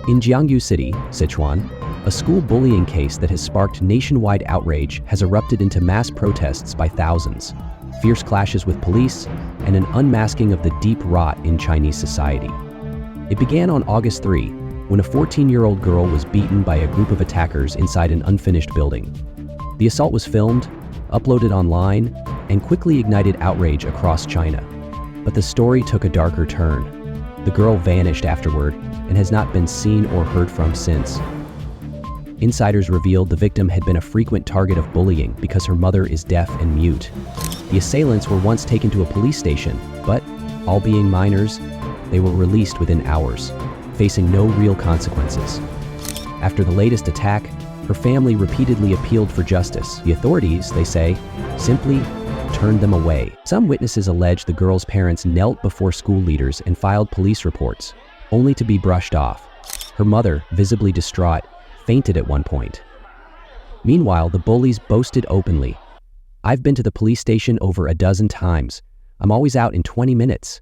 In Jiangyou City, Sichuan, a school bullying case that has sparked nationwide outrage has erupted into mass protests by thousands, fierce clashes with police, and an unmasking of the deep rot in Chinese society. It began on August 3, when a 14-year-old girl was beaten by a group of attackers inside an unfinished building. The assault was filmed, uploaded online, and quickly ignited outrage across China. But the story took a darker turn. The girl vanished afterward and has not been seen or heard from since. Insiders revealed the victim had been a frequent target of bullying because her mother is deaf and mute. The assailants were once taken to a police station, but, all being minors, they were released within hours, facing no real consequences. After the latest attack, her family repeatedly appealed for justice. The authorities, they say, simply turned them away. Some witnesses allege the girl's parents knelt before school leaders and filed police reports, only to be brushed off. Her mother, visibly distraught, fainted at one point. Meanwhile, the bullies boasted openly, "I've been to the police station over a dozen times. I'm always out in 20 minutes."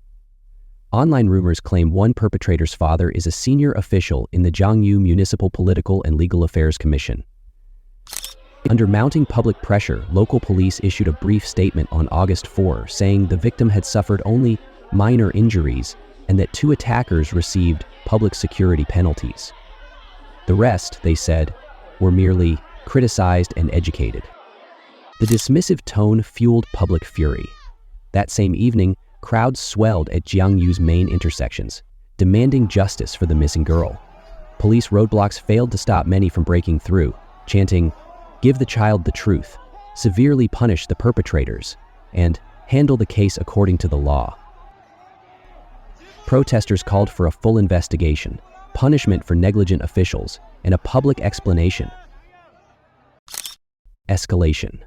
Online rumors claim one perpetrator's father is a senior official in the Jiangyou Municipal Political and Legal Affairs Commission. Under mounting public pressure, local police issued a brief statement on August 4 saying the victim had suffered only minor injuries and that 2 attackers received public security penalties. The rest, they said, were merely criticized and educated. The dismissive tone fueled public fury. That same evening, crowds swelled at Jiangyou's main intersections, demanding justice for the missing girl. Police roadblocks failed to stop many from breaking through, chanting, "Give the child the truth, severely punish the perpetrators, and handle the case according to the law." Protesters called for a full investigation, punishment for negligent officials, and a public explanation. Escalation.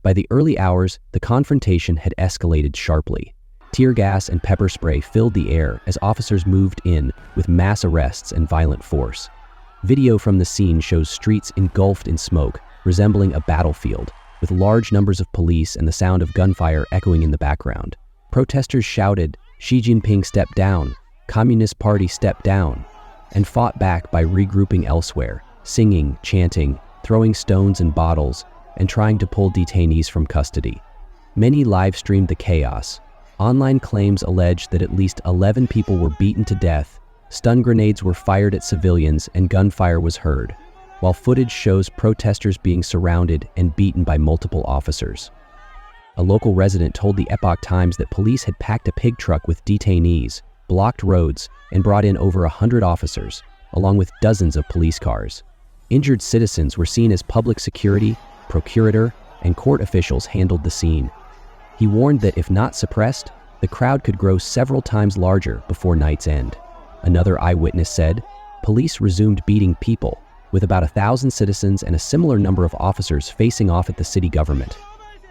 By the early hours, the confrontation had escalated sharply. Tear gas and pepper spray filled the air as officers moved in with mass arrests and violent force. Video from the scene shows streets engulfed in smoke, resembling a battlefield, with large numbers of police and the sound of gunfire echoing in the background. Protesters shouted, "Xi Jinping step down, Communist Party step down," and fought back by regrouping elsewhere, singing, chanting, throwing stones and bottles, and trying to pull detainees from custody. Many live-streamed the chaos. Online claims alleged that at least 11 people were beaten to death, stun grenades were fired at civilians, and gunfire was heard, while footage shows protesters being surrounded and beaten by multiple officers. A local resident told the Epoch Times that police had packed a pig truck with detainees, blocked roads, and brought in over 100 officers, along with dozens of police cars. Injured citizens were seen as public security, procurator, and court officials handled the scene. He warned that if not suppressed, the crowd could grow several times larger before night's end. Another eyewitness said, police resumed beating people, with about 1,000 citizens and a similar number of officers facing off at the city government.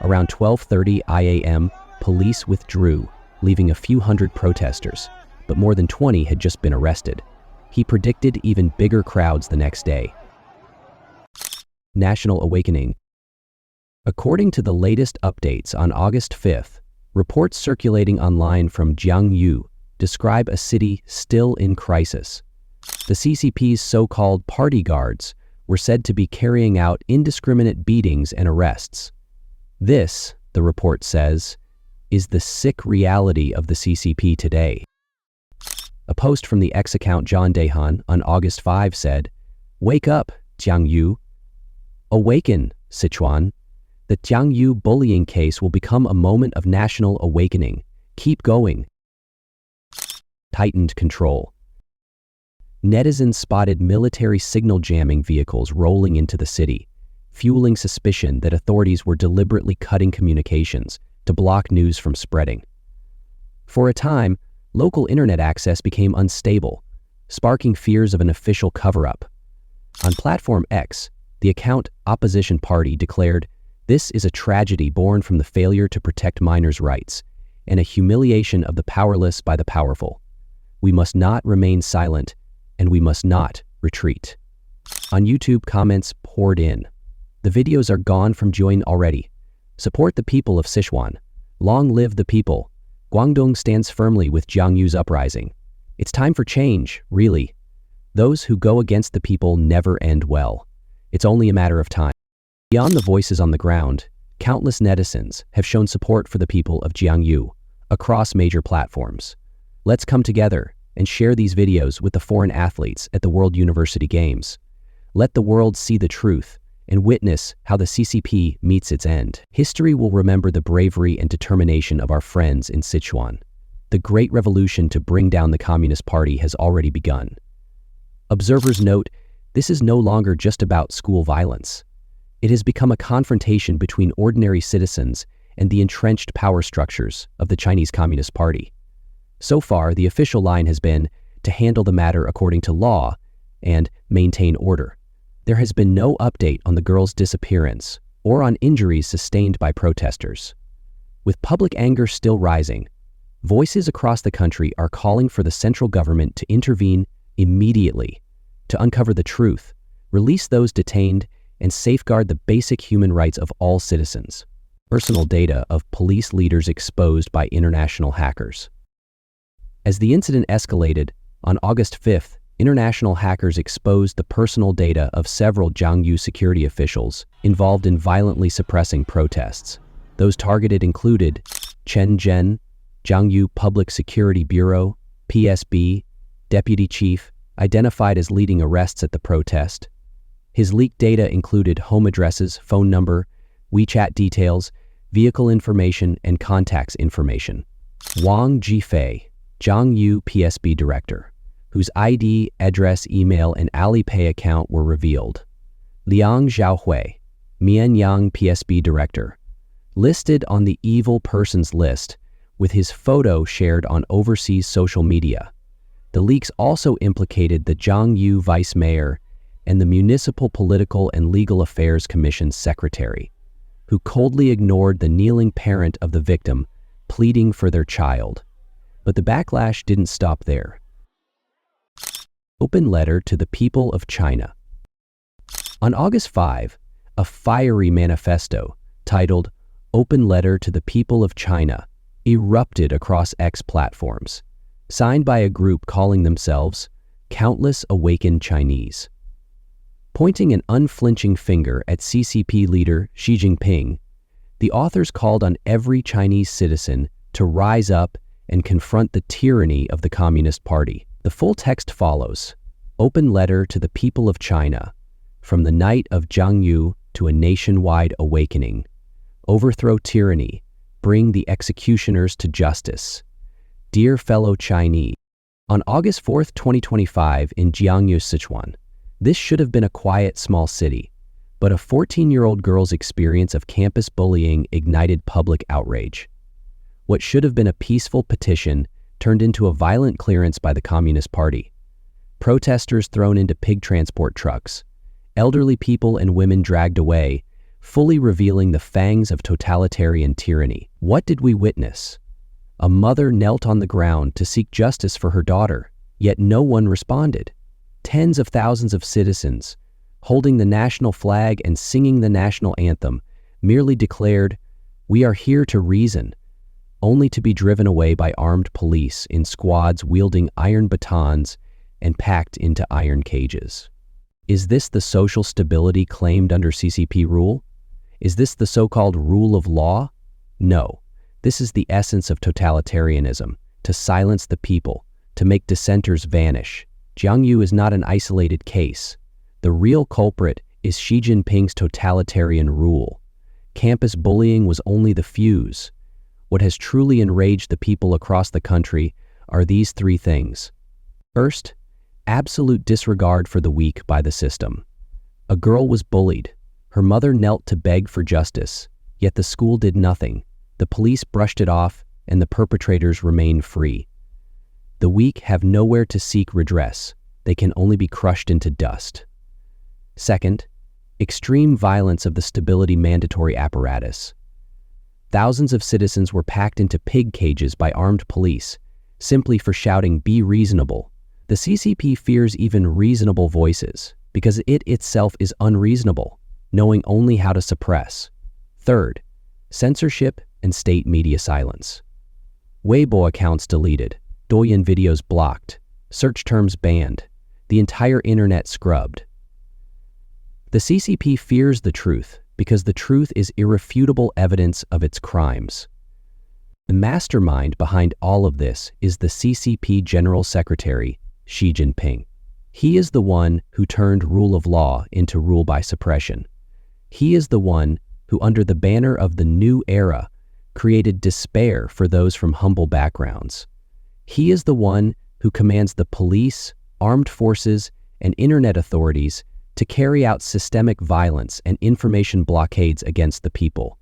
Around 12:30 a.m., police withdrew, leaving a few hundred protesters, but more than 20 had just been arrested. He predicted even bigger crowds the next day. National awakening. According to the latest updates on August 5th, reports circulating online from Jiangyou describe a city still in crisis. The CCP's so-called party guards were said to be carrying out indiscriminate beatings and arrests. This, the report says, is the sick reality of the CCP today. A post from the ex-account John Daehan on August 5 said, "Wake up, Jiangyou. Awaken, Sichuan. The Jiangyou bullying case will become a moment of national awakening. Keep going." Tightened control. Netizens spotted military signal jamming vehicles rolling into the city, fueling suspicion that authorities were deliberately cutting communications to block news from spreading. For a time, local internet access became unstable, sparking fears of an official cover-up. On Platform X, the account Opposition Party declared, "This is a tragedy born from the failure to protect minors' rights, and a humiliation of the powerless by the powerful. We must not remain silent, and we must not retreat." On YouTube, comments poured in. "The videos are gone from Jiangyou already. Support the people of Sichuan. Long live the people. Guangdong stands firmly with Jiangyou's uprising. It's time for change, really. Those who go against the people never end well. It's only a matter of time. Beyond the voices on the ground, countless netizens have shown support for the people of Jiangyou across major platforms. Let's come together and share these videos with the foreign athletes at the World University Games. Let the world see the truth and witness how the CCP meets its end. History will remember the bravery and determination of our friends in Sichuan. The great revolution to bring down the Communist Party has already begun. Observers note, this is no longer just about school violence. It has become a confrontation between ordinary citizens and the entrenched power structures of the Chinese Communist Party. So far, the official line has been to handle the matter according to law and maintain order. There has been no update on the girl's disappearance or on injuries sustained by protesters. With public anger still rising, voices across the country are calling for the central government to intervene immediately to uncover the truth, release those detained, and safeguard the basic human rights of all citizens. Personal data of police leaders exposed by international hackers. As the incident escalated, on August 5th, international hackers exposed the personal data of several Jiangyou security officials involved in violently suppressing protests. Those targeted included Chen Zhen, Jiangyou Public Security Bureau, PSB, Deputy Chief, identified as leading arrests at the protest. His leaked data included home addresses, phone number, WeChat details, vehicle information, and contacts information. Wang Jifei, Jiangyou PSB Director, whose ID, address, email, and Alipay account were revealed. Liang Xiaohui, Mianyang PSB Director, listed on the evil persons list with his photo shared on overseas social media. The leaks also implicated the Jiangyou Vice Mayor and the Municipal Political and Legal Affairs Commission's secretary, who coldly ignored the kneeling parent of the victim pleading for their child. But the backlash didn't stop there. Open letter to the people of China. On August 5, a fiery manifesto titled Open Letter to the People of China erupted across X platforms, signed by a group calling themselves Countless Awakened Chinese. Pointing an unflinching finger at CCP leader Xi Jinping, the authors called on every Chinese citizen to rise up and confront the tyranny of the Communist Party. The full text follows. Open letter to the people of China. From the night of Jiangyou to a nationwide awakening. Overthrow tyranny. Bring the executioners to justice. Dear fellow Chinese, on August 4, 2025 in Jiangyou, Sichuan, this should have been a quiet small city, but a 14-year-old girl's experience of campus bullying ignited public outrage. What should have been a peaceful petition turned into a violent clearance by the Communist Party. Protesters thrown into pig transport trucks, elderly people and women dragged away, fully revealing the fangs of totalitarian tyranny. What did we witness? A mother knelt on the ground to seek justice for her daughter, yet no one responded. Tens of thousands of citizens, holding the national flag and singing the national anthem, merely declared, "We are here to reason," only to be driven away by armed police in squads wielding iron batons and packed into iron cages. Is this the social stability claimed under CCP rule? Is this the so-called rule of law? No. This is the essence of totalitarianism, to silence the people, to make dissenters vanish. Jiangyou is not an isolated case. The real culprit is Xi Jinping's totalitarian rule. Campus bullying was only the fuse. What has truly enraged the people across the country are these three things. First, absolute disregard for the weak by the system. A girl was bullied. Her mother knelt to beg for justice, yet the school did nothing. The police brushed it off, and the perpetrators remained free. The weak have nowhere to seek redress. They can only be crushed into dust. Second, extreme violence of the stability mandatory apparatus. Thousands of citizens were packed into pig cages by armed police, simply for shouting, "Be reasonable." The CCP fears even reasonable voices, because it itself is unreasonable, knowing only how to suppress. Third, censorship and state media silence. Weibo accounts deleted, Douyin videos blocked, search terms banned. the entire internet scrubbed. The CCP fears the truth because the truth is irrefutable evidence of its crimes. The mastermind behind all of this is the CCP General Secretary, Xi Jinping. He is the one who turned rule of law into rule by suppression. He is the one who, under the banner of the new era, created despair for those from humble backgrounds. He is the one who commands the police, armed forces, and internet authorities to carry out systemic violence and information blockades against the people.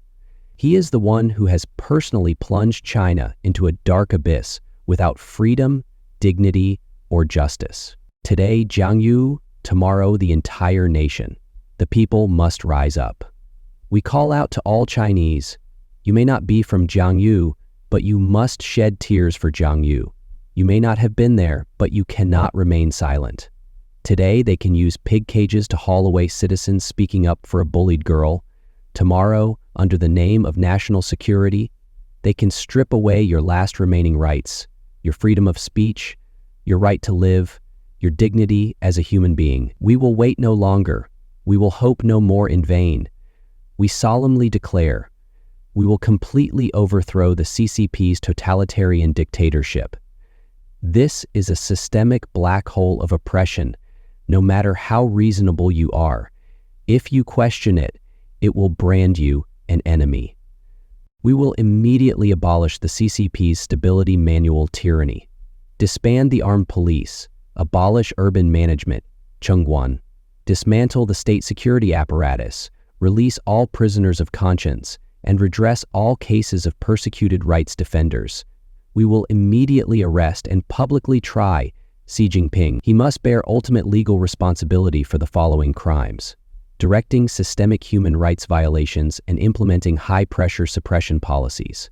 He is the one who has personally plunged China into a dark abyss without freedom, dignity, or justice. Today, Jiangyou, tomorrow the entire nation. The people must rise up. We call out to all Chinese, you may not be from Jiangyou, but you must shed tears for Jiangyou. You may not have been there, but you cannot remain silent. Today, they can use pig cages to haul away citizens speaking up for a bullied girl. Tomorrow, under the name of national security, they can strip away your last remaining rights, your freedom of speech, your right to live, your dignity as a human being. We will wait no longer. We will hope no more in vain. We solemnly declare, we will completely overthrow the CCP's totalitarian dictatorship. This is a systemic black hole of oppression, no matter how reasonable you are. If you question it, it will brand you an enemy. We will immediately abolish the CCP's stability manual tyranny, disband the armed police, abolish urban management, Chengguan, dismantle the state security apparatus, release all prisoners of conscience, and redress all cases of persecuted rights defenders. We will immediately arrest and publicly try Xi Jinping. He must bear ultimate legal responsibility for the following crimes: directing systemic human rights violations and implementing high-pressure suppression policies,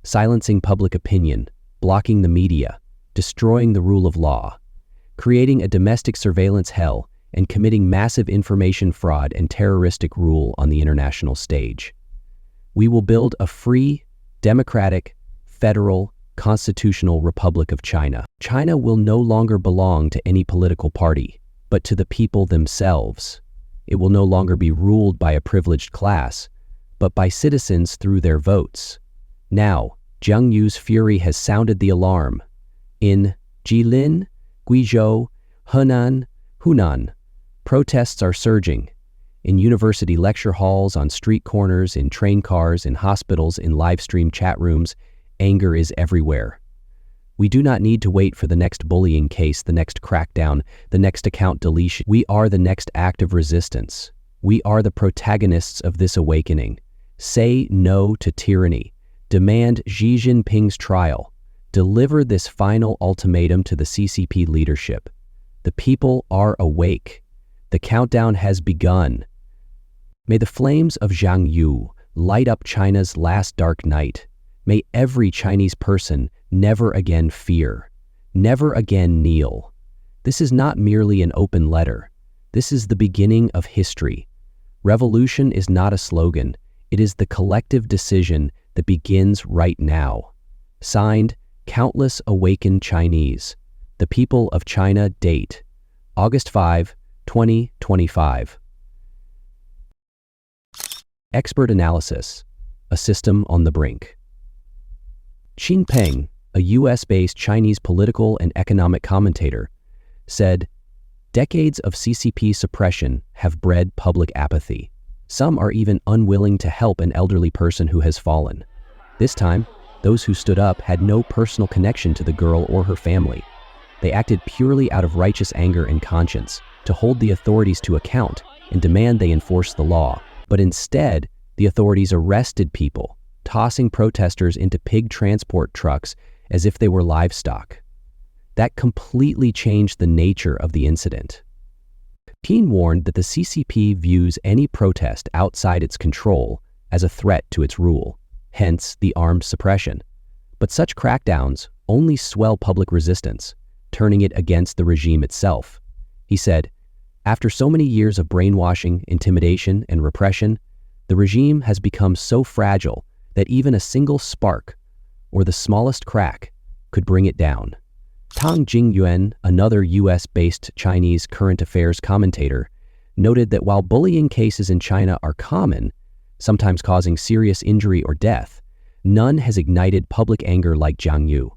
silencing public opinion, blocking the media, destroying the rule of law, creating a domestic surveillance hell, and committing massive information fraud and terroristic rule on the international stage. We will build a free, democratic, federal, constitutional Republic of China. China will no longer belong to any political party, but to the people themselves. It will no longer be ruled by a privileged class, but by citizens through their votes. Now, Jiangyou's fury has sounded the alarm. In Jilin, Guizhou, Henan, Hunan, protests are surging. In university lecture halls, on street corners, in train cars, in hospitals, in live-stream chat rooms, anger is everywhere. We do not need to wait for the next bullying case, the next crackdown, the next account deletion. We are the next act of resistance. We are the protagonists of this awakening. Say no to tyranny. Demand Xi Jinping's trial. Deliver this final ultimatum to the CCP leadership. The people are awake. The countdown has begun. May the flames of Jiangyou light up China's last dark night. May every Chinese person never again fear, never again kneel. This is not merely an open letter. This is the beginning of history. Revolution is not a slogan. It is the collective decision that begins right now. Signed, Countless Awakened Chinese. The People of China. Date: August 5, 2025. Expert analysis. A system on the brink. Jinping, a US-based Chinese political and economic commentator, said, "Decades of CCP suppression have bred public apathy. Some are even unwilling to help an elderly person who has fallen. This time, those who stood up had no personal connection to the girl or her family. They acted purely out of righteous anger and conscience to hold the authorities to account and demand they enforce the law. But instead, the authorities arrested people, tossing protesters into pig transport trucks as if they were livestock. That completely changed the nature of the incident." Peen warned that the CCP views any protest outside its control as a threat to its rule, hence the armed suppression. But such crackdowns only swell public resistance, turning it against the regime itself. He said, "After so many years of brainwashing, intimidation, and repression, the regime has become so fragile that even a single spark, or the smallest crack, could bring it down. Tang Jingyuan, another US-based Chinese current affairs commentator, noted that while bullying cases in China are common, sometimes causing serious injury or death, none has ignited public anger like Jiangyou.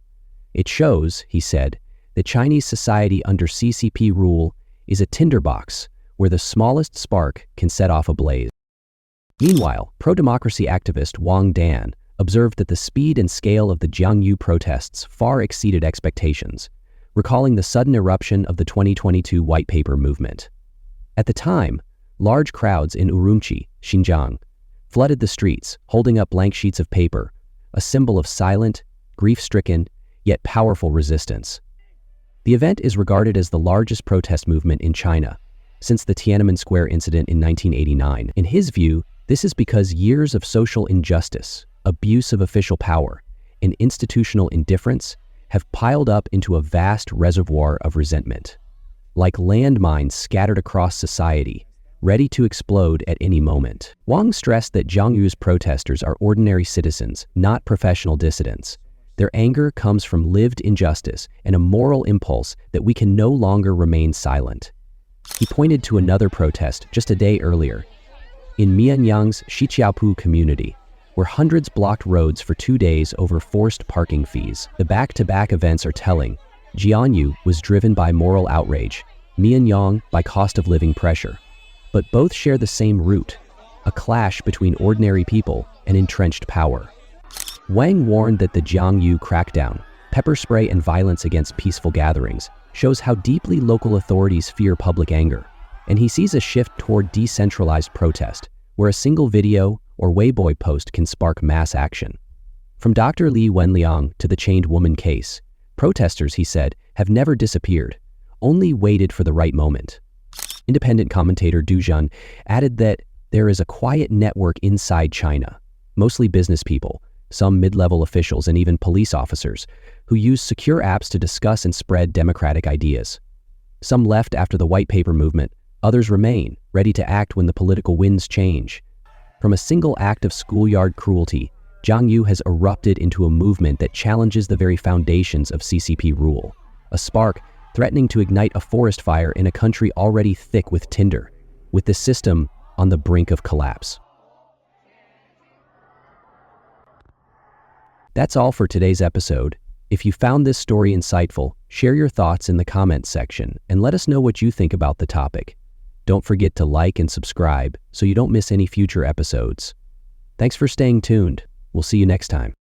It shows, he said, that Chinese society under CCP rule is a tinderbox where the smallest spark can set off a blaze. Meanwhile, pro-democracy activist Wang Dan observed that the speed and scale of the Jiangyou protests far exceeded expectations, recalling the sudden eruption of the 2022 White Paper movement. At the time, large crowds in Urumqi, Xinjiang, flooded the streets, holding up blank sheets of paper, a symbol of silent, grief-stricken, yet powerful resistance. The event is regarded as the largest protest movement in China since the Tiananmen Square incident in 1989. In his view, this is because years of social injustice, abuse of official power, and institutional indifference have piled up into a vast reservoir of resentment. Like landmines scattered across society, ready to explode at any moment. Wang stressed that Jiangyou's protesters are ordinary citizens, not professional dissidents. Their anger comes from lived injustice and a moral impulse that we can no longer remain silent. He pointed to another protest just a day earlier, in Mianyang's Shiqiaopu community, where hundreds blocked roads for 2 days over forced parking fees. The back-to-back events are telling. Jiangyou was driven by moral outrage, Mianyang by cost of living pressure. But both share the same root, a clash between ordinary people and entrenched power. Wang warned that the Jiangyou crackdown, pepper spray and violence against peaceful gatherings, shows how deeply local authorities fear public anger, and he sees a shift toward decentralized protest, where a single video or Weibo post can spark mass action. From Dr. Li Wenliang to the chained woman case, protesters, he said, have never disappeared, only waited for the right moment. Independent commentator Du Jun added that there is a quiet network inside China, mostly business people, some mid-level officials and even police officers, who use secure apps to discuss and spread democratic ideas. Some left after the White Paper movement, others remain, ready to act when the political winds change. From a single act of schoolyard cruelty, Jiangyou has erupted into a movement that challenges the very foundations of CCP rule, a spark threatening to ignite a forest fire in a country already thick with tinder, with the system on the brink of collapse. That's all for today's episode. If you found this story insightful, share your thoughts in the comments section and let us know what you think about the topic. Don't forget to like and subscribe so you don't miss any future episodes. Thanks for staying tuned. We'll see you next time.